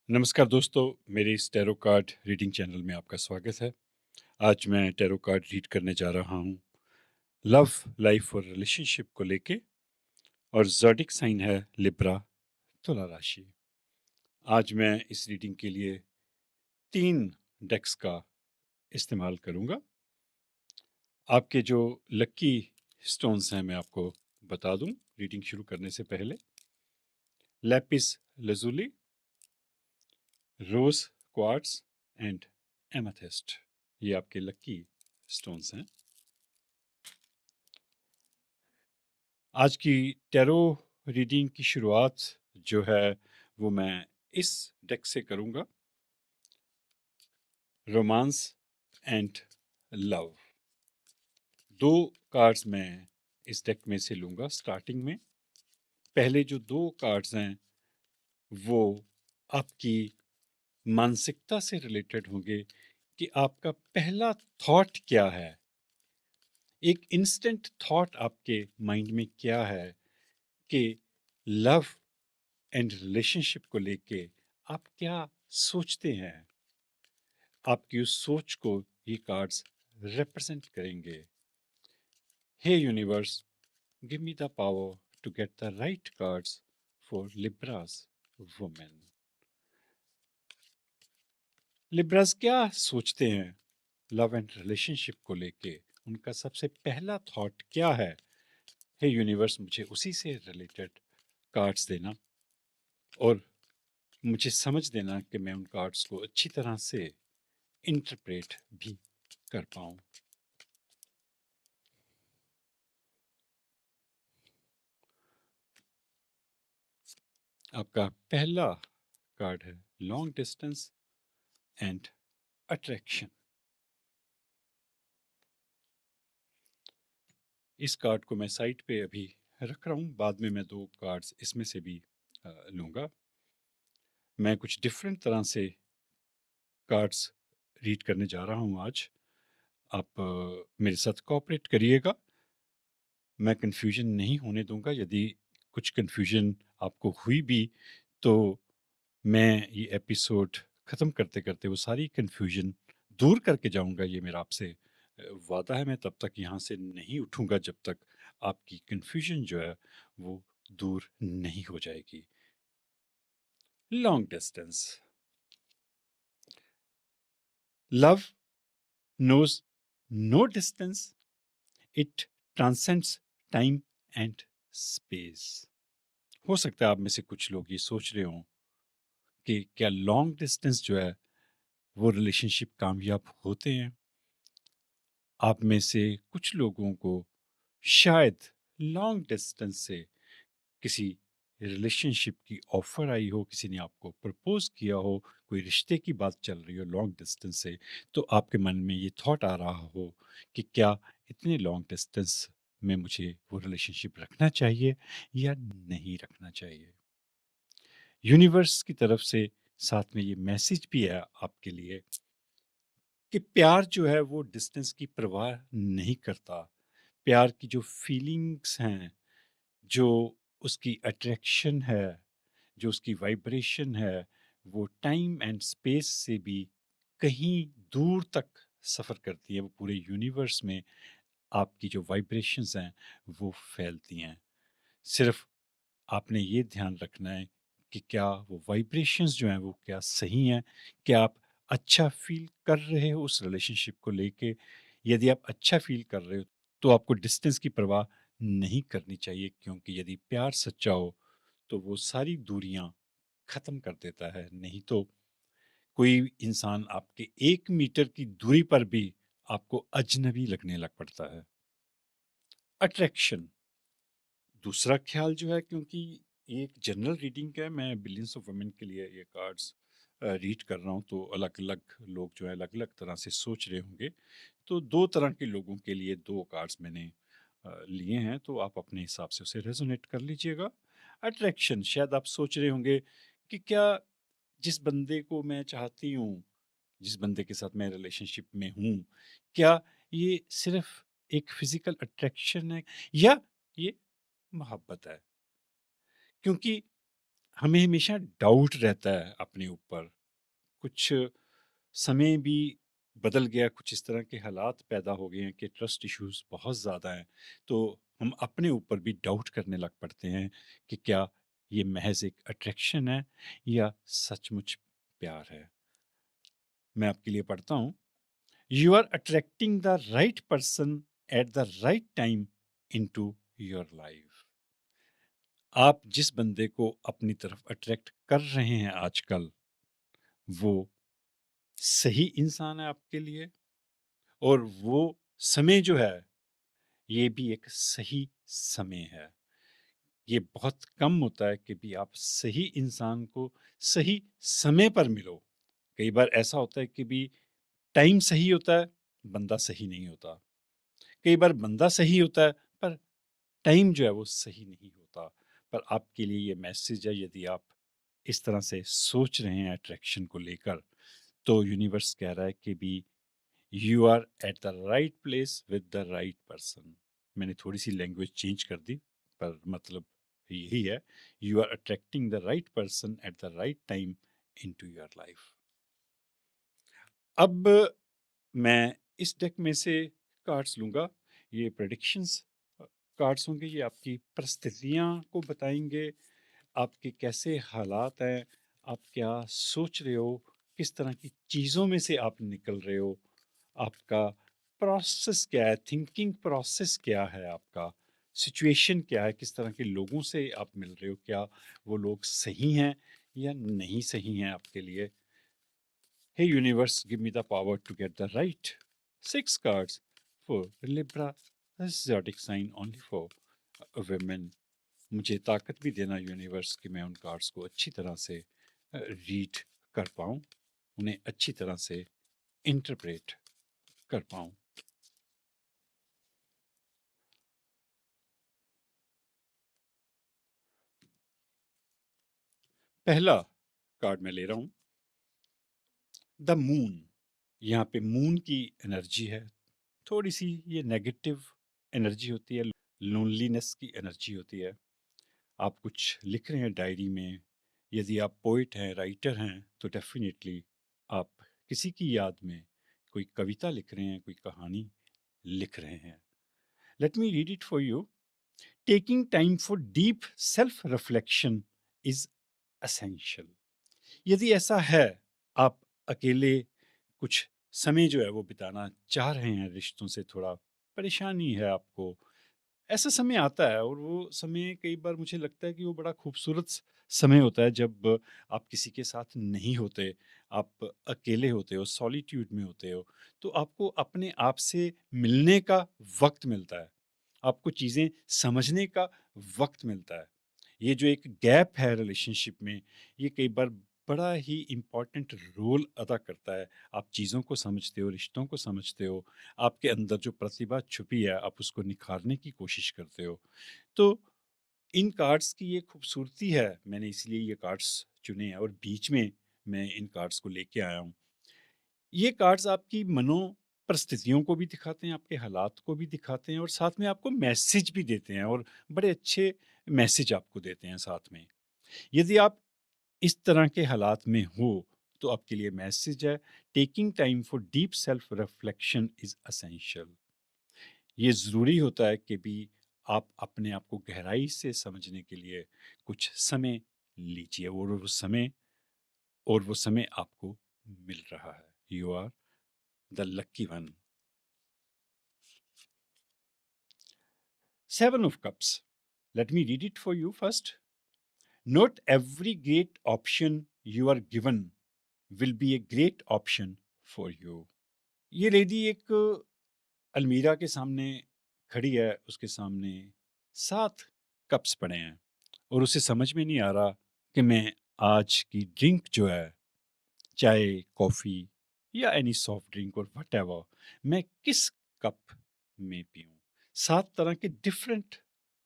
नमस्कार दोस्तों, मेरे इस टैरो कार्ड रीडिंग चैनल में आपका स्वागत है। आज मैं टैरो कार्ड रीड करने जा रहा हूँ लव, लाइफ और रिलेशनशिप को लेके। और ज़ोडिक साइन है लिब्रा, तुला राशि। आज मैं इस रीडिंग के लिए 3 डेक्स का इस्तेमाल करूँगा। आपके जो लकी स्टोन्स हैं मैं आपको बता दूँ रीडिंग शुरू करने से पहले। Lapis lazuli, rose quartz and amethyst, ये आपके लकी स्टोन्स हैं। आज की टैरो रीडिंग की शुरुआत जो है वो मैं इस डेक से करूंगा, रोमांस एंड लव। 2 कार्ड्स मैं इस डेक में से लूंगा स्टार्टिंग में। पहले जो 2 कार्ड्स हैं वो आपकी मानसिकता से रिलेटेड होंगे कि आपका पहला थॉट क्या है। एक इंस्टेंट थॉट आपके माइंड में क्या है कि लव एंड रिलेशनशिप को लेके आप क्या सोचते हैं। आपकी उस सोच को ये कार्ड्स रिप्रेजेंट करेंगे। Hey universe, give me the power to get the right cards for Libras women. Libras क्या सोचते हैं लव एंड रिलेशनशिप को लेके, उनका सबसे पहला थॉट क्या है। हे यूनिवर्स, मुझे उसी से रिलेटेड कार्ड्स देना और मुझे समझ देना कि मैं उन कार्ड्स को अच्छी तरह से इंटरप्रेट भी कर पाऊं। आपका पहला कार्ड है लॉन्ग डिस्टेंस एंड अट्रैक्शन। इस कार्ड को मैं साइड पे अभी रख रहा हूँ, बाद में मैं 2 कार्ड्स इसमें से भी लूँगा। मैं कुछ डिफरेंट तरह से कार्ड्स रीड करने जा रहा हूँ आज। आप मेरे साथ कोऑपरेट करिएगा। मैं कन्फ्यूजन नहीं होने दूंगा। यदि कुछ कन्फ्यूजन आपको हुई भी तो मैं ये एपिसोड ख़त्म करते करते वो सारी कन्फ्यूजन दूर करके जाऊंगा। ये मेरा आपसे वादा है। मैं तब तक यहाँ से नहीं उठूंगा जब तक आपकी कन्फ्यूजन जो है वो दूर नहीं हो जाएगी। Long distance. Love knows no distance, it transcends time and space। हो सकता है आप में से कुछ लोग ये सोच रहे हों कि क्या लॉन्ग डिस्टेंस जो है वो रिलेशनशिप कामयाब होते हैं। आप में से कुछ लोगों को शायद लॉन्ग डिस्टेंस से किसी रिलेशनशिप की ऑफर आई हो, किसी ने आपको प्रपोज किया हो, कोई रिश्ते की बात चल रही हो लॉन्ग डिस्टेंस से, तो आपके मन में ये थॉट आ रहा हो कि क्या इतने लॉन्ग डिस्टेंस में मुझे वो रिलेशनशिप रखना चाहिए या नहीं रखना चाहिए। यूनिवर्स की तरफ से साथ में ये मैसेज भी है आपके लिए कि प्यार जो है वो डिस्टेंस की परवाह नहीं करता। प्यार की जो फीलिंग्स हैं, जो उसकी अट्रैक्शन है, जो उसकी वाइब्रेशन है, वो टाइम एंड स्पेस से भी कहीं दूर तक सफ़र करती है। वो पूरे यूनिवर्स में आपकी जो वाइब्रेशंस हैं वो फैलती हैं। सिर्फ आपने ये ध्यान रखना है कि क्या वो वाइब्रेशंस जो हैं वो क्या सही हैं, क्या आप अच्छा फील कर रहे हो उस रिलेशनशिप को लेके। यदि आप अच्छा फील कर रहे हो तो आपको डिस्टेंस की परवाह नहीं करनी चाहिए, क्योंकि यदि प्यार सच्चा हो तो वो सारी दूरियां खत्म कर देता है। नहीं तो कोई इंसान आपके 1 मीटर की दूरी पर भी आपको अजनबी लगने लग पड़ता है। अट्रैक्शन दूसरा ख्याल जो है, क्योंकि ये एक जनरल रीडिंग है, मैं बिलियंस ऑफ वुमेन के लिए ये कार्ड्स रीड कर रहा हूँ, तो अलग अलग लोग जो है अलग अलग तरह से सोच रहे होंगे। तो 2 तरह के लोगों के लिए 2 कार्ड्स मैंने लिए हैं, तो आप अपने हिसाब से उसे रेजोनेट कर लीजिएगा। अट्रैक्शन, शायद आप सोच रहे होंगे कि क्या जिस बंदे को मैं चाहती हूँ, जिस बंदे के साथ मैं रिलेशनशिप में हूँ, क्या ये सिर्फ एक फिजिकल अट्रैक्शन है या ये मोहब्बत है। क्योंकि हमें हमेशा डाउट रहता है अपने ऊपर। कुछ समय भी बदल गया, कुछ इस तरह के हालात पैदा हो गए हैं कि ट्रस्ट इश्यूज़ बहुत ज़्यादा हैं, तो हम अपने ऊपर भी डाउट करने लग पड़ते हैं कि क्या ये महज़ एक अट्रैक्शन है या सचमुच प्यार है? मैं आपके लिए पढ़ता हूँ, "you are attracting the right person at the right time into your life." आप जिस बंदे को अपनी तरफ अट्रैक्ट कर रहे हैं आजकल, वो सही इंसान है आपके लिए, और वो समय जो है, ये भी एक सही समय है। ये बहुत कम होता है कि भी आप सही इंसान को सही समय पर मिलो। कई बार ऐसा होता है कि भी टाइम सही होता है, बंदा सही नहीं होता। कई बार बंदा सही होता है, पर टाइम जो है वो सही नहीं होता। पर आपके लिए ये मैसेज है, यदि आप इस तरह से सोच रहे हैं अट्रैक्शन को लेकर, तो यूनिवर्स कह रहा है कि भी you are at the right place with the right person. मैंने थोड़ी सी लैंग्वेज चेंज कर दी, पर मतलब यही है, you are attracting the right person at the right time into your life. अब मैं इस डेक में से कार्ड्स लूंगा। ये प्रेडिक्शंस कार्ड्स होंगे, ये आपकी परिस्थितियां को बताएंगे, आपके कैसे हालात हैं, आप क्या सोच रहे हो, किस तरह की चीज़ों में से आप निकल रहे हो, आपका प्रोसेस क्या है, थिंकिंग प्रोसेस क्या है, आपका सिचुएशन क्या है, किस तरह के लोगों से आप मिल रहे हो, क्या वो लोग सही हैं या नहीं सही हैं आपके लिए। Hey universe, give me the power to get the right 6 cards for Libra zodiac sign only for women. मुझे ताकत भी देना यूनिवर्स कि मैं उन कार्ड्स को अच्छी तरह से रीड कर पाऊँ, उन्हें अच्छी तरह से इंटरप्रेट कर पाऊँ। पहला कार्ड मैं ले रहा हूँ, द मून। यहाँ पे मून की एनर्जी है, थोड़ी सी ये नेगेटिव एनर्जी होती है, लोनलीनेस की एनर्जी होती है। आप कुछ लिख रहे हैं डायरी में, यदि आप पोइट हैं, राइटर हैं, तो डेफिनेटली आप किसी की याद में कोई कविता लिख रहे हैं, कोई कहानी लिख रहे हैं। Late me read it for you. Taking time for deep self reflection is essential. यदि ऐसा है, आप अकेले कुछ समय जो है वो बिताना चाह रहे हैं, रिश्तों से थोड़ा परेशानी है आपको, ऐसा समय आता है, और वो समय कई बार मुझे लगता है कि वो बड़ा खूबसूरत समय होता है, जब आप किसी के साथ नहीं होते, आप अकेले होते हो, सॉलिट्यूड में होते हो, तो आपको अपने आप से मिलने का वक्त मिलता है, आपको चीज़ें समझने का वक्त मिलता है। ये जो एक गैप है रिलेशनशिप में, ये कई बार बड़ा ही इम्पोर्टेंट रोल अदा करता है। आप चीज़ों को समझते हो, रिश्तों को समझते हो, आपके अंदर जो प्रतिभा छुपी है, आप उसको निखारने की कोशिश करते हो। तो इन कार्ड्स की ये खूबसूरती है, मैंने इसलिए ये कार्ड्स चुने हैं, और बीच में मैं इन कार्ड्स को लेके आया हूँ। ये कार्ड्स आपकी परिस्थितियों को भी दिखाते हैं, आपके हालात को भी दिखाते हैं, और साथ में आपको मैसेज भी देते हैं, और बड़े अच्छे मैसेज आपको देते हैं साथ में। यदि आप इस तरह के हालात में हो, तो आपके लिए मैसेज है, taking time for deep self reflection is essential. ये ज़रूरी होता है कि भी आप अपने आप को गहराई से समझने के लिए कुछ समय लीजिए, और वो समय आपको मिल रहा है। You are the lucky one. 7 of Cups, let me read it for you first. Not every great option you are given will be a great option for you. ये लेडी एक अलमीरा के सामने खड़ी है, उसके सामने 7 कप्स पड़े हैं, और उसे समझ में नहीं आ रहा कि मैं आज की ड्रिंक जो है, चाय, कॉफ़ी या एनी सॉफ्ट ड्रिंक और व्हाटएवर, मैं किस कप में पीऊँ। 7 तरह के डिफरेंट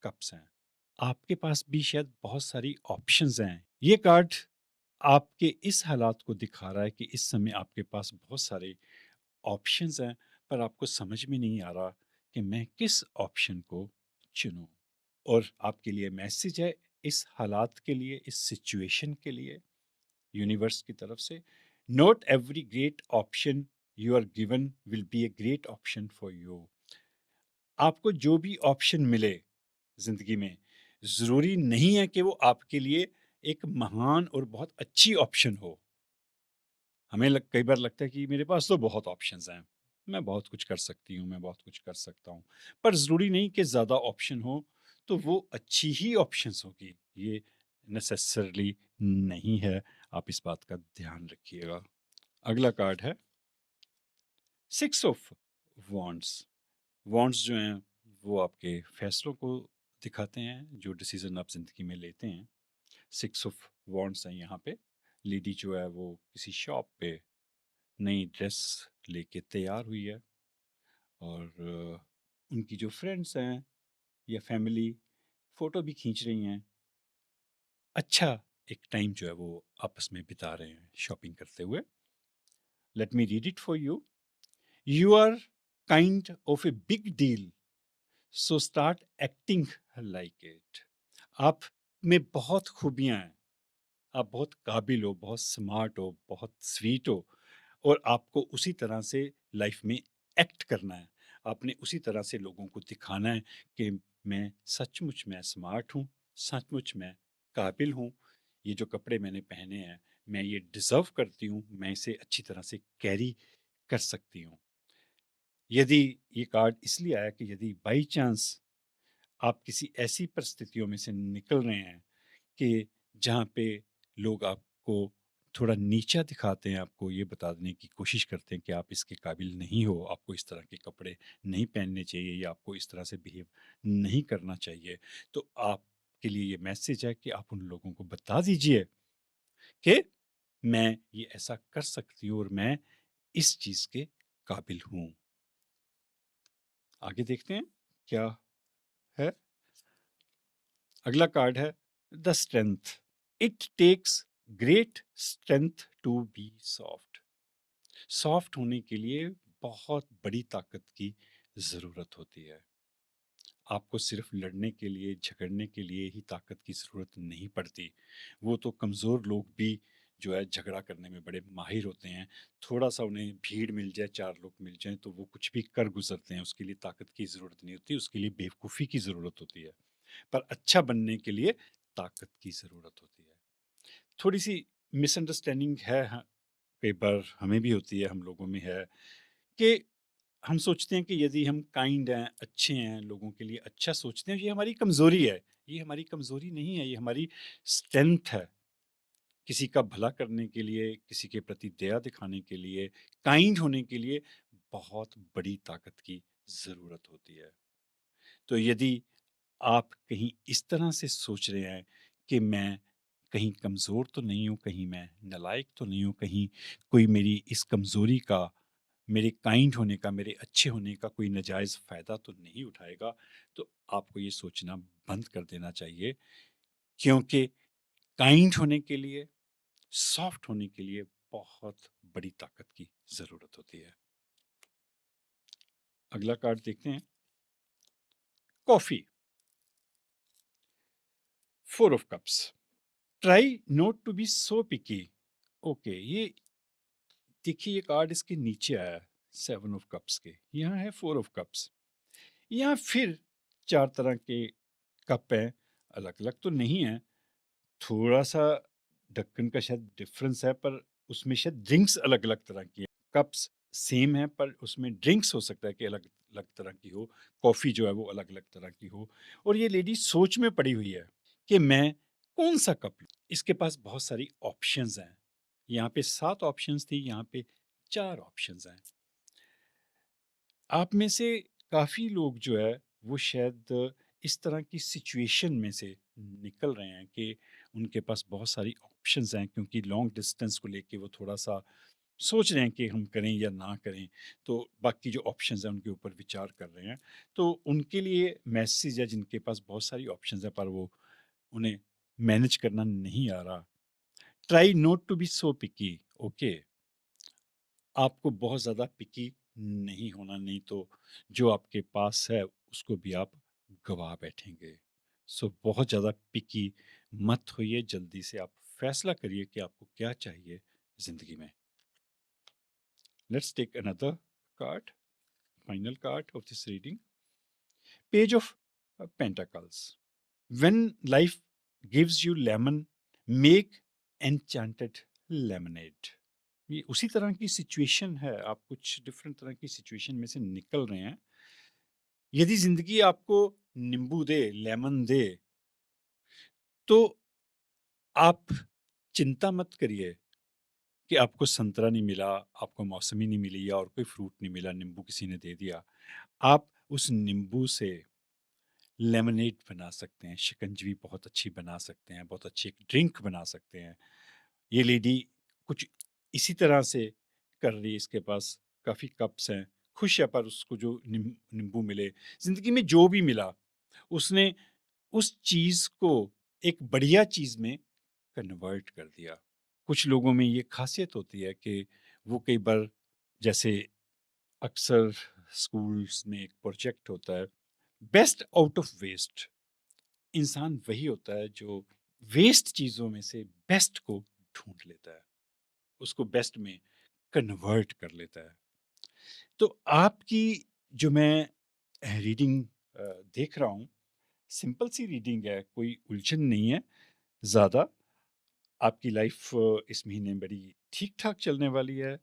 कप्स हैं। आपके पास भी शायद बहुत सारी ऑप्शंस हैं। ये कार्ड आपके इस हालात को दिखा रहा है कि इस समय आपके पास बहुत सारे ऑप्शंस हैं, पर आपको समझ में नहीं आ रहा कि मैं किस ऑप्शन को चुनूँ। और आपके लिए मैसेज है, इस हालात के लिए, इस सिचुएशन के लिए यूनिवर्स की तरफ से, not every great option you are given will be a great option for you. आपको जो भी ऑप्शन मिले जिंदगी में, जरूरी नहीं है कि वो आपके लिए एक महान और बहुत अच्छी ऑप्शन हो। कई बार लगता है कि मेरे पास तो बहुत ऑप्शंस हैं, मैं बहुत कुछ कर सकती हूँ, मैं बहुत कुछ कर सकता हूँ, पर ज़रूरी नहीं कि ज़्यादा ऑप्शन हो तो वो अच्छी ही ऑप्शंस होगी, ये नेसेसरली नहीं है। आप इस बात का ध्यान रखिएगा। अगला कार्ड है 6 ऑफ वॉन्ड्स। वॉन्ड्स जो हैं वो आपके फैसलों को दिखाते हैं, जो डिसीजन आप जिंदगी में लेते हैं। 6 ऑफ वॉन्ड्स हैं यहाँ पे। लेडी जो है वो किसी शॉप पे नई ड्रेस लेके तैयार हुई है, और उनकी जो फ्रेंड्स हैं या फैमिली फोटो भी खींच रही हैं। अच्छा एक टाइम जो है वो आपस में बिता रहे हैं शॉपिंग करते हुए। Let me read it for you. You are kind of a big deal, so start acting like it. आप में बहुत खूबियां हैं, आप बहुत काबिल हो, बहुत स्मार्ट हो, बहुत स्वीट हो, और आपको उसी तरह से लाइफ में एक्ट करना है। आपने उसी तरह से लोगों को दिखाना है कि मैं सचमुच में स्मार्ट हूँ, सचमुच मैं काबिल हूँ, ये जो कपड़े मैंने पहने हैं मैं ये डिज़र्व करती हूँ, मैं इसे अच्छी तरह से कैरी कर सकती हूँ। यदि ये कार्ड इसलिए आया कि यदि बाई चांस आप किसी ऐसी परिस्थितियों में से निकल रहे हैं कि जहाँ पे लोग आपको थोड़ा नीचा दिखाते हैं, आपको ये बता देने की कोशिश करते हैं कि आप इसके काबिल नहीं हो, आपको इस तरह के कपड़े नहीं पहनने चाहिए या आपको इस तरह से बिहेव नहीं करना चाहिए, तो आपके लिए ये मैसेज है कि आप उन लोगों को बता दीजिए कि मैं ये ऐसा कर सकती हूँ और मैं इस चीज़ के काबिल हूँ। आगे देखते हैं क्या है। अगला कार्ड है the strength. It takes great strength to be soft. Soft होने के लिए बहुत बड़ी ताकत की ज़रूरत होती है। आपको सिर्फ लड़ने के लिए, झगड़ने के लिए ही ताकत की ज़रूरत नहीं पड़ती। वो तो कमज़ोर लोग भी जो है झगड़ा करने में बड़े माहिर होते हैं। थोड़ा सा उन्हें भीड़ मिल जाए, 4 लोग मिल जाएं, तो वो कुछ भी कर गुजरते हैं। उसके लिए ताकत की ज़रूरत नहीं होती, उसके लिए बेवकूफ़ी की ज़रूरत होती है। पर अच्छा बनने के लिए ताकत की ज़रूरत होती है। थोड़ी सी मिसअंडरस्टैंडिंग है, हाँ, कई बार हमें भी होती है, हम लोगों में है, कि हम सोचते हैं कि यदि हम काइंड हैं, अच्छे हैं, लोगों के लिए अच्छा सोचते हैं, ये हमारी कमज़ोरी है। ये हमारी कमज़ोरी नहीं है, ये हमारी स्ट्रेंथ है। किसी का भला करने के लिए, किसी के प्रति दया दिखाने के लिए, काइंड होने के लिए बहुत बड़ी ताकत की ज़रूरत होती है। तो यदि आप कहीं इस तरह से सोच रहे हैं कि मैं कहीं कमज़ोर तो नहीं हूँ, कहीं मैं नालायक तो नहीं हूँ, कहीं कोई मेरी इस कमज़ोरी का, मेरे काइंड होने का, मेरे अच्छे होने का कोई नाजायज़ फ़ायदा तो नहीं उठाएगा, तो आपको ये सोचना बंद कर देना चाहिए। क्योंकि काइंड होने के लिए, सॉफ्ट होने के लिए बहुत बड़ी ताकत की ज़रूरत होती है। अगला कार्ड देखते हैं, coffee. 4 of cups. Try not to be so picky. Okay, ये देखिए, ये कार्ड इसके नीचे आया है 7 ऑफ कप्स के, यहाँ है 4 ऑफ कप्स। यहाँ फिर 4 तरह के कप हैं, अलग अलग तो नहीं है, थोड़ा सा ढक्कन का शायद डिफरेंस है, पर उसमें शायद ड्रिंक्स अलग अलग तरह की है। कप्स सेम है पर उसमें ड्रिंक्स हो सकता है कि अलग अलग तरह की हो, कॉफ़ी जो है वो अलग अलग तरह की हो। और ये लेडी सोच में पड़ी हुई है कि मैं कौन सा कप लूं। इसके पास बहुत सारी ऑप्शंस हैं। यहाँ पे 7 ऑप्शंस थी, यहाँ पे 4 ऑप्शंस हैं। आप में से काफ़ी लोग जो है वो शायद इस तरह की सिचुएशन में से निकल रहे हैं कि उनके पास बहुत सारी ऑप्शंस हैं, क्योंकि लॉन्ग डिस्टेंस को लेके वो थोड़ा सा सोच रहे हैं कि हम करें या ना करें, तो बाकी जो ऑप्शंस हैं उनके ऊपर विचार कर रहे हैं। तो उनके लिए मैसेज है, जिनके पास बहुत सारी ऑप्शंस हैं पर वो उन्हें मैनेज करना नहीं आ रहा। Try not to be so picky. Okay, आपको बहुत ज़्यादा पिकी नहीं होना, नहीं तो जो आपके पास है उसको भी आप गवा बैठेंगे। सो बहुत ज़्यादा पिकी मत होइए, जल्दी से आप फैसला करिए कि आपको क्या चाहिए ज़िंदगी में। Let's take another card, final card of this reading, page of pentacles. When life gives you lemon, make enchanted lemonade. ये उसी तरह की सिचुएशन है, आप कुछ डिफरेंट तरह की सिचुएशन में से निकल रहे हैं। यदि जिंदगी आपको नींबू दे, लेमन दे, तो आप चिंता मत करिए कि आपको संतरा नहीं मिला, आपको मौसमी नहीं मिली या और कोई फ्रूट नहीं मिला, नींबू किसी ने दे दिया। आप उस नींबू से लेमनेड बना सकते हैं, शिकंजवी बहुत अच्छी बना सकते हैं, बहुत अच्छी एक ड्रिंक बना सकते हैं। ये लेडी कुछ इसी तरह से कर रही है, इसके पास काफ़ी कप्स हैं, खुश है, पर उसको जो नींबू मिले, ज़िंदगी में जो भी मिला, उसने उस चीज़ को एक बढ़िया चीज़ में कन्वर्ट कर दिया। कुछ लोगों में ये खासियत होती है कि वो कई बार, जैसे अक्सर स्कूल्स में एक प्रोजेक्ट होता है, बेस्ट आउट ऑफ वेस्ट। इंसान वही होता है जो वेस्ट चीज़ों में से बेस्ट को ढूंढ लेता है, उसको बेस्ट में कन्वर्ट कर लेता है। तो आपकी जो मैं रीडिंग देख रहा हूँ, सिंपल सी रीडिंग है, कोई उलझन नहीं है ज़्यादा। आपकी लाइफ इस महीने बड़ी ठीक ठाक चलने वाली है,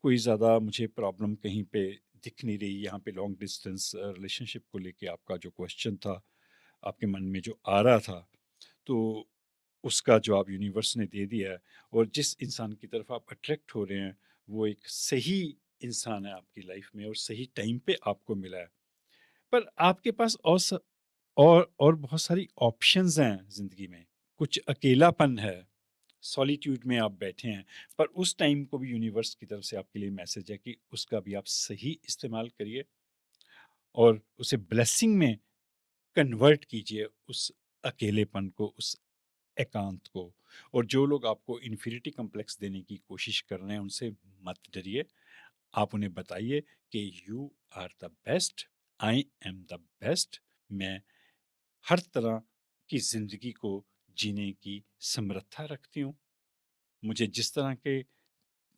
कोई ज़्यादा मुझे प्रॉब्लम कहीं पे दिख नहीं रही। यहाँ पे लॉन्ग डिस्टेंस रिलेशनशिप को लेके आपका जो क्वेश्चन था, आपके मन में जो आ रहा था, तो उसका जवाब यूनिवर्स ने दे दिया है। और जिस इंसान की तरफ आप अट्रैक्ट हो रहे हैं, वो एक सही इंसान है आपकी लाइफ में और सही टाइम पे आपको मिला है। पर आपके पास और बहुत सारी ऑप्शंस हैं ज़िंदगी में। कुछ अकेलापन है, सॉलिट्यूड में आप बैठे हैं, पर उस टाइम को भी यूनिवर्स की तरफ से आपके लिए मैसेज है कि उसका भी आप सही इस्तेमाल करिए और उसे ब्लेसिंग में कन्वर्ट कीजिए, उस अकेलेपन को, उस एकांत को। और जो लोग आपको इन्फिनिटी कम्प्लेक्स देने की कोशिश कर रहे हैं, उनसे मत डरिए। आप उन्हें बताइए कि you are the best, I am the best. मैं हर तरह की ज़िंदगी को जीने की समर्था रखती हूँ। मुझे जिस तरह के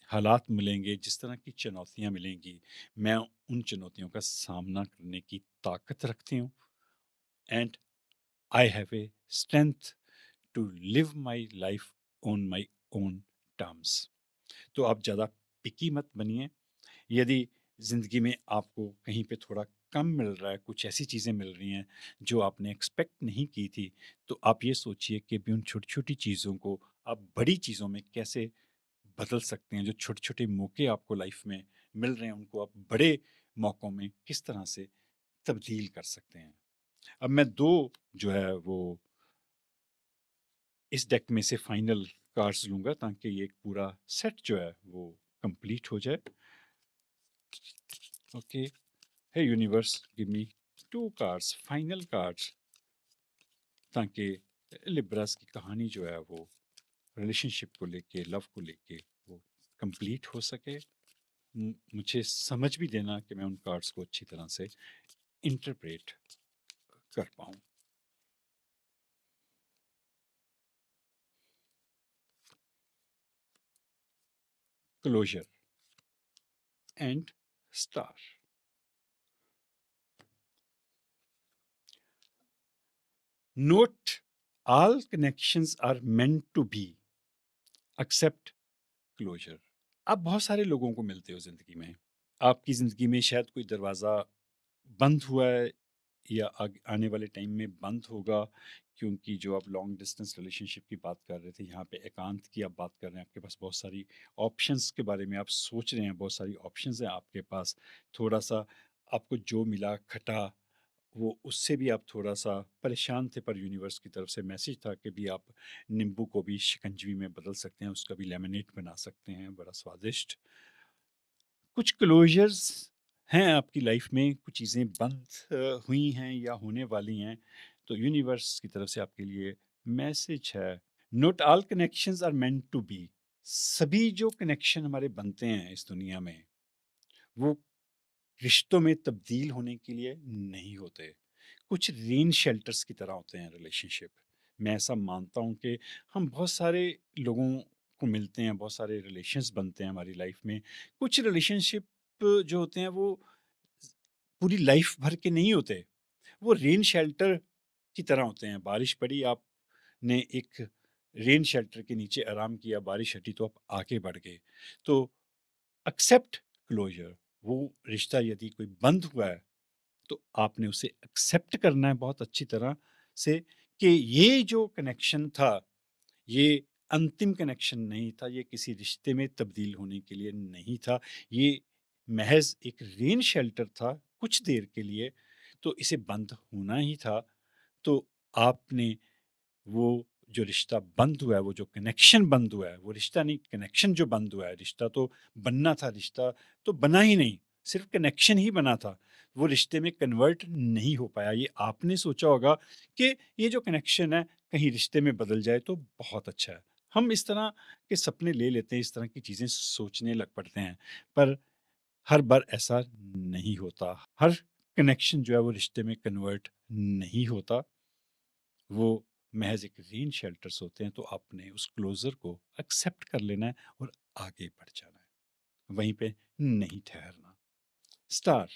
हालात मिलेंगे, जिस तरह की चुनौतियाँ मिलेंगी, मैं उन चुनौतियों का सामना करने की ताकत रखती हूँ। And I have a strength to live my life on my own terms. तो आप ज़्यादा पिकी मत बनिए। यदि ज़िंदगी में आपको कहीं पे थोड़ा कम मिल रहा है, कुछ ऐसी चीज़ें मिल रही हैं जो आपने एक्सपेक्ट नहीं की थी, तो आप ये सोचिए कि भी उन छोटी-छोटी चीज़ों को आप बड़ी चीज़ों में कैसे बदल सकते हैं। जो छोटे-छोटे मौके आपको लाइफ में मिल रहे हैं, उनको आप बड़े मौकों में किस तरह से तब्दील कर सकते हैं। अब मैं 2 जो है वो इस डेक में से फाइनल कार्ड्स लूँगा, ताकि ये एक पूरा सेट जो है वो कंप्लीट हो जाए। Okay, hey universe, give me 2 cards, final cards, ताकि लिब्रास की कहानी जो है वो रिलेशनशिप को लेके, लव को लेके वो कंप्लीट हो सके। मुझे समझ भी देना कि मैं उन कार्ड्स को अच्छी तरह से इंटरप्रेट कर पाऊँ। Closer and star. Note, all connections are meant to be, except closure. आप बहुत सारे लोगों को मिलते हो ज़िंदगी में। आपकी ज़िंदगी में शायद कोई दरवाज़ा बंद हुआ है या आने वाले टाइम में बंद होगा, क्योंकि जो आप लॉन्ग डिस्टेंस रिलेशनशिप की बात कर रहे थे, यहाँ पे एकांत की आप बात कर रहे हैं। आपके पास बहुत सारी ऑप्शंस के बारे में आप सोच रहे हैं, बहुत सारी ऑप्शंस हैं आपके पास। थोड़ा-सा आपको जो मिला खटा, वो उससे भी आप थोड़ा-सा परेशान थे, पर यूनिवर्स की तरफ से मैसेज था कि भी आप नींबू को भी शिकंजवी में बदल सकते हैं, उसका भी लेमनेड बना सकते हैं, बड़ा स्वादिष्ट। कुछ क्लोज़र्स हैं आपकी लाइफ में, कुछ चीज़ें बंद हुई हैं या होने वाली हैं, तो यूनिवर्स की तरफ से आपके लिए मैसेज है। Not all connections are meant to be. सभी जो कनेक्शन हमारे बनते हैं इस दुनिया में, वो रिश्तों में तब्दील होने के लिए नहीं होते। कुछ रेन शेल्टर्स की तरह होते हैं रिलेशनशिप। मैं ऐसा मानता हूँ कि हम बहुत सारे लोगों को मिलते हैं, बहुत सारे रिलेशंस बनते हैं हमारी लाइफ में। कुछ रिलेशनशिप जो होते हैं वो पूरी लाइफ भर के नहीं होते, वो रेन शेल्टर की तरह होते हैं। बारिश पड़ी, आपने एक रेन शेल्टर के नीचे आराम किया, बारिश हटी तो आप आगे बढ़ गए। तो एक्सेप्ट क्लोजर, वो रिश्ता यदि कोई बंद हुआ है तो आपने उसे एक्सेप्ट करना है बहुत अच्छी तरह से कि ये जो कनेक्शन था, ये अंतिम कनेक्शन नहीं था, ये किसी रिश्ते में तब्दील होने के लिए नहीं था, ये महज एक रेन शेल्टर था कुछ देर के लिए, तो इसे बंद होना ही था। तो आपने वो जो रिश्ता बंद हुआ है, वो जो कनेक्शन बंद हुआ है, वो रिश्ता नहीं, कनेक्शन जो बंद हुआ है, रिश्ता तो बनना था, रिश्ता तो बना ही नहीं, सिर्फ कनेक्शन ही बना था, वो रिश्ते में कन्वर्ट नहीं हो पाया। ये आपने सोचा होगा कि ये जो कनेक्शन है कहीं रिश्ते में बदल जाए तो बहुत अच्छा है। हम इस तरह के सपने ले लेते हैं, इस तरह की चीज़ें सोचने लग पड़ते हैं, पर हर बार ऐसा नहीं होता। हर कनेक्शन जो है वो रिश्ते में कन्वर्ट नहीं होता, वो महज एक रेन शेल्टर्स होते हैं। तो आपने उस क्लोजर को एक्सेप्ट कर लेना है और आगे बढ़ जाना है, वहीं पे नहीं ठहरना। Star,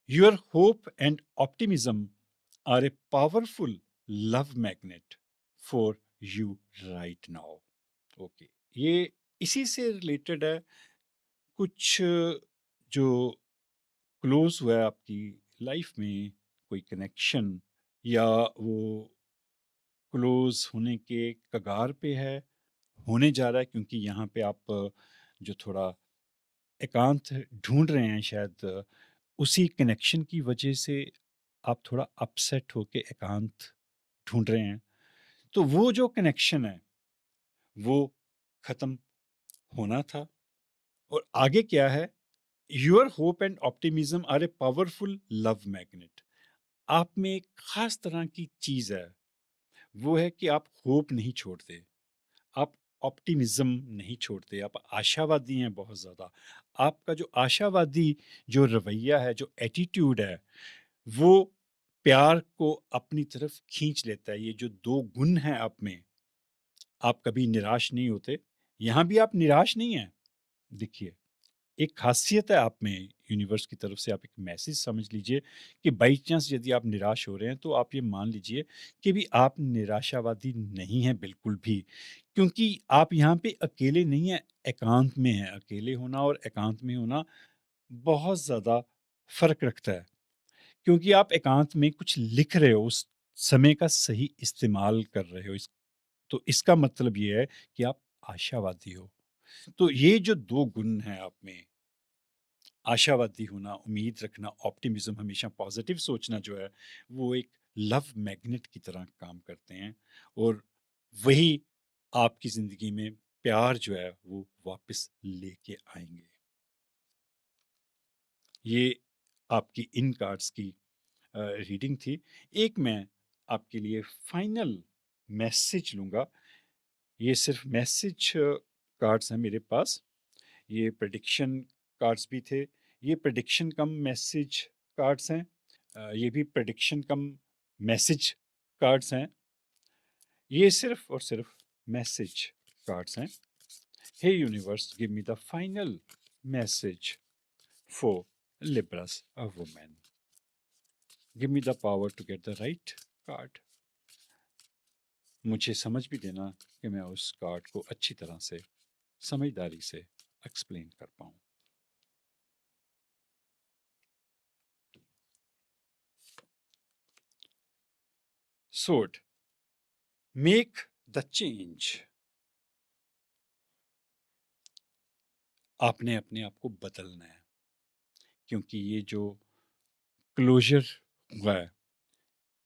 your hope and optimism are a powerful love magnet for you right now. Okay, ये इसी से रिलेटेड है। कुछ जो क्लोज हुआ है आपकी लाइफ में, कोई कनेक्शन, या वो क्लोज होने के कगार पे है, होने जा रहा है, क्योंकि यहाँ पे आप जो थोड़ा एकांत ढूंढ रहे हैं, शायद उसी कनेक्शन की वजह से आप थोड़ा अपसेट होके एकांत ढूंढ रहे हैं। तो वो जो कनेक्शन है वो खत्म होना था, और आगे क्या है? Your hope and optimism are a powerful love magnet. आप में एक खास तरह की चीज है, वो है कि आप होप नहीं छोड़ते, आप ऑप्टिमिज्म नहीं छोड़ते, आप आशावादी हैं बहुत ज़्यादा। आपका जो आशावादी जो रवैया है, जो एटीट्यूड है, वो प्यार को अपनी तरफ खींच लेता है। ये जो 2 गुण हैं आप में, आप कभी निराश नहीं होते। यहाँ भी आप निराश नहीं हैं। देखिए, एक ख़ासियत है आप में, यूनिवर्स की तरफ से आप एक मैसेज समझ लीजिए कि बाई चांस यदि आप निराश हो रहे हैं, तो आप ये मान लीजिए कि भी आप निराशावादी नहीं हैं बिल्कुल भी। क्योंकि आप यहाँ पे अकेले नहीं हैं, एकांत में हैं। अकेले होना और एकांत में होना बहुत ज़्यादा फ़र्क रखता है। क्योंकि आप एकांत में कुछ लिख रहे हो, उस समय का सही इस्तेमाल कर रहे हो। इस तो इसका मतलब ये है कि आप आशावादी हो। तो ये जो 2 गुण हैं आप में, आशावादी होना, उम्मीद रखना, ऑप्टिमिज्म, हमेशा पॉजिटिव सोचना जो है, वो एक लव मैग्नेट की तरह काम करते हैं, और वही आपकी ज़िंदगी में प्यार जो है वो वापस लेके आएँगे। ये आपकी इन कार्ड्स की रीडिंग थी। एक मैं आपके लिए फाइनल मैसेज लूँगा। ये सिर्फ़ मैसेज कार्ड्स हैं मेरे पास। ये प्रेडिक्शन कार्ड्स भी थे। ये प्रेडिक्शन कम मैसेज कार्ड्स हैं। ये भी प्रेडिक्शन कम मैसेज कार्ड्स हैं। ये सिर्फ और सिर्फ मैसेज कार्ड्स हैं। Hey universe, give me the final message for Libras a woman. Give me the power to get the right card. मुझे समझ भी देना कि मैं उस कार्ड को अच्छी तरह से, समझदारी से एक्सप्लेन कर पाऊँ। Sword, make the change। आपने अपने आप को बदलना है, क्योंकि ये जो क्लोजर हुआ है,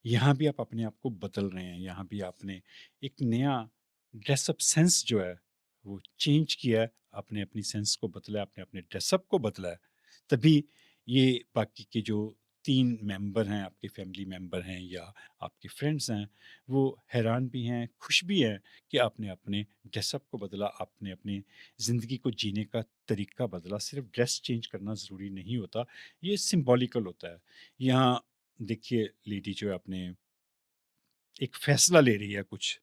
यहाँ भी आप अपने आप को बदल रहे हैं। यहाँ भी आपने एक नया ड्रेसअप सेंस जो है वो चेंज किया है। आपने अपनी सेंस को बदला है, आपने अपने ड्रेसअप को बदला है। तभी ये बाकी के जो 3 मेंबर हैं, आपके फैमिली मेंबर हैं या आपके फ्रेंड्स हैं, वो हैरान भी हैं, खुश भी हैं कि आपने अपने ड्रेसअप को बदला, आपने अपनी ज़िंदगी को जीने का तरीका बदला। सिर्फ़ ड्रेस चेंज करना ज़रूरी नहीं होता, ये सिंबॉलिकल होता है। यहाँ देखिए लेडी जो है अपने एक फ़ैसला ले रही है कुछ,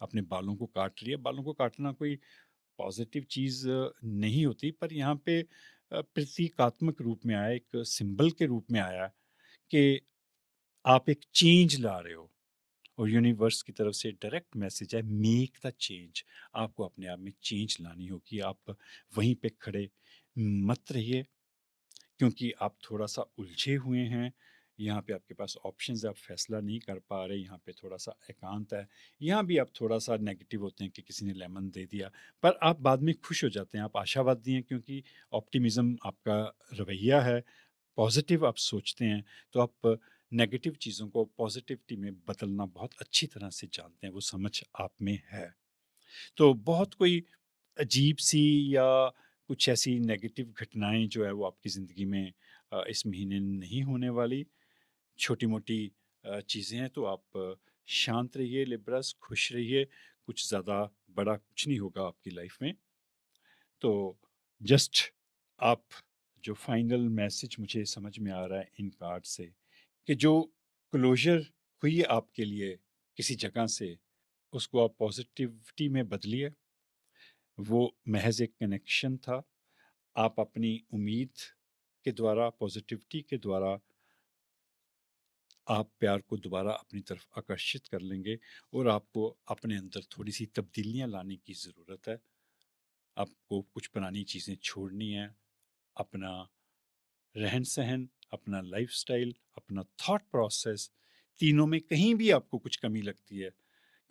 अपने बालों को काट रही है। बालों को काटना कोई पॉज़िटिव चीज़ नहीं होती, पर यहाँ पे प्रतीकात्मक रूप में आया, एक सिंबल के रूप में आया कि आप एक चेंज ला रहे हो और यूनिवर्स की तरफ से डायरेक्ट मैसेज है, मेक द चेंज। आपको अपने आप में चेंज लानी होगी, आप वहीं पे खड़े मत रहिए, क्योंकि आप थोड़ा-सा उलझे हुए हैं। यहाँ पे आपके पास ऑप्शंस है, आप फैसला नहीं कर पा रहे, यहाँ पे थोड़ा-सा एकांत है। यहाँ भी आप थोड़ा-सा नेगेटिव होते हैं कि किसी ने लेमन दे दिया, पर आप बाद में खुश हो जाते हैं, आप आशावादी हैं क्योंकि ऑप्टिमिज़्म आपका रवैया है, पॉज़िटिव आप सोचते हैं, तो आप नेगेटिव चीज़ों को पॉज़िटिविटी में बदलना बहुत अच्छी तरह से जानते हैं, वो समझ आप में है। तो बहुत कोई अजीब-सी या कुछ ऐसी नेगेटिव घटनाएँ जो है वो आपकी ज़िंदगी में इस महीने नहीं होने वाली। छोटी-मोटी चीज़ें हैं तो आप शांत रहिए लिब्रास, खुश रहिए, कुछ ज़्यादा बड़ा कुछ नहीं होगा आपकी लाइफ़ में। तो जस्ट आप जो फाइनल मैसेज मुझे समझ में आ रहा है इन कार्ड से, कि जो क्लोज़र हुई है आपके लिए किसी जगह से, उसको आप पॉज़िटिविटी में बदलिए। वो महज़ एक कनेक्शन था। आप अपनी उम्मीद के द्वारा, पॉज़िटिविटी के द्वारा आप प्यार को दोबारा अपनी तरफ आकर्षित कर लेंगे और आपको अपने अंदर थोड़ी-सी तब्दीलियाँ लाने की ज़रूरत है। आपको कुछ पुरानी चीज़ें छोड़नी हैं, अपना रहन-सहन, अपना लाइफ़स्टाइल, अपना थॉट प्रोसेस, तीनों में कहीं भी आपको कुछ कमी लगती है,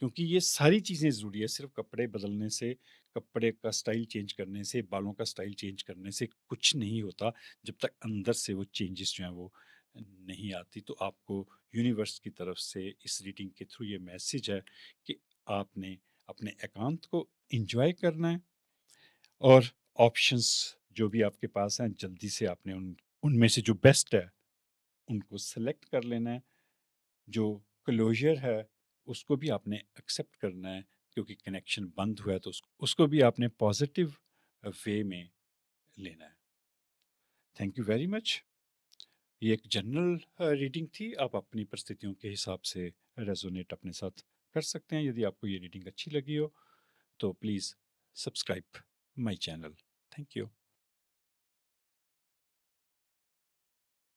क्योंकि ये सारी चीज़ें ज़रूरी है, सिर्फ़ कपड़े बदलने से, कपड़े का स्टाइल चेंज करने से, बालों का स्टाइल चेंज करने से कुछ नहीं होता, जब तक अंदर से वो चेंजेस जो हैं वो नहीं आती। तो आपको यूनिवर्स की तरफ से इस रीडिंग के थ्रू ये मैसेज है कि आपने अपने एकांत को एन्जॉय करना है और ऑप्शंस जो भी आपके पास हैं, जल्दी से आपने उनमें से जो बेस्ट है, उनको सेलेक्ट कर लेना है। जो क्लोज़र है, उसको भी आपने एक्सेप्ट करना है, क्योंकि कनेक्शन बंद हुआ है, तो उसको भी आपने पॉज़िटिव वे में लेना है। Thank you very much. ये एक जनरल रीडिंग थी, आप अपनी परिस्थितियों के हिसाब से रेज़ोनेट अपने साथ कर सकते हैं। यदि आपको ये रीडिंग अच्छी लगी हो, तो please subscribe my channel. Thank you.